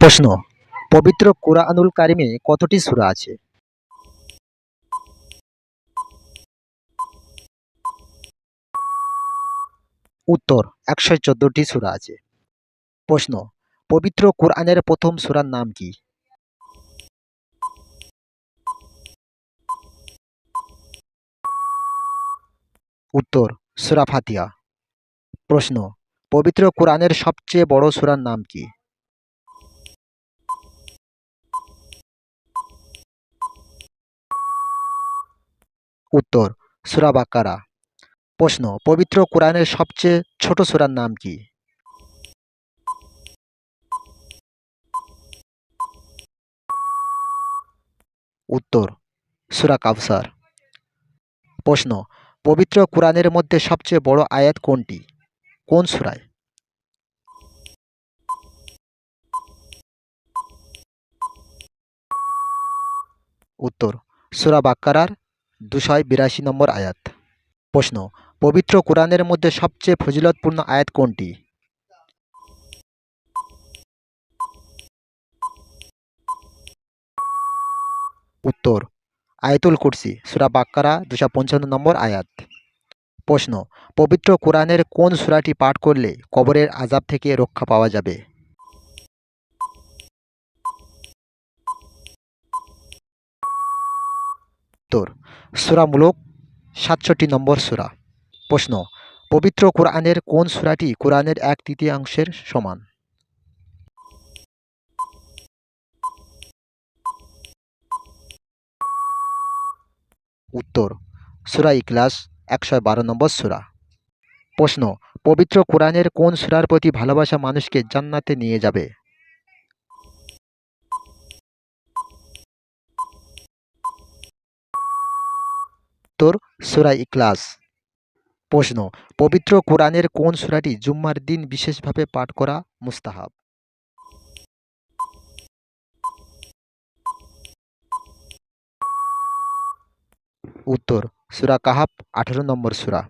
প্রশ্ন, পবিত্র কুরআনুল কারিমে কতটি সূরা আছে? উত্তর, ১১৪টি সূরা আছে। প্রশ্ন, পবিত্র কুরআনের প্রথম সূরার নাম কি? উত্তর, সূরা ফাতিহা। প্রশ্ন, পবিত্র কুরআনের সবচেয়ে বড় সূরার নাম কি? উত্তর, সূরা বাকারা। প্রশ্ন, পবিত্র কুরআনের সবচেয়ে ছোট সূরার নাম কি? উত্তর, সূরা কাউসার। প্রশ্ন, পবিত্র কুরআনের মধ্যে সবচেয়ে বড় আয়াত কোনটি? কোন সূরায়? উত্তর, সূরা বাকারার ২৮২ নম্বর আয়াত। প্রশ্ন, পবিত্র কুরআনের মধ্যে সবচেয়ে ফজিলতপূর্ণ আয়াত কোনটি? উত্তর, আয়াতুল কুরসি, সূরা বাকারা ২৫৫ নম্বর আয়াত। প্রশ্ন, পবিত্র কুরআনের কোন সূরাটি পাঠ করলে কবরের আযাব থেকে রক্ষা পাওয়া যাবে? উত্তর, সূরা মুলক ৬৭ নম্বর সূরা। প্রশ্ন, পবিত্র কুরআনের কোন সূরাটি কুরআনের ১/৩ সমান? উত্তর, সূরা ইখলাস ১১২ নম্বর সূরা। প্রশ্ন, পবিত্র কুরআনের কোন সূরার প্রতি ভালোবাসা মানুষকে জান্নাতে নিয়ে যাবে? উত্তর, সূরা ইখলাস। প্রশ্ন, পবিত্র কুরআনের কোন সূরাটি জুম্মার দিন বিশেষভাবে পাঠ করা মুস্তাহাব? উত্তর, সূরা কাহাফ ১৮ নম্বর সূরা।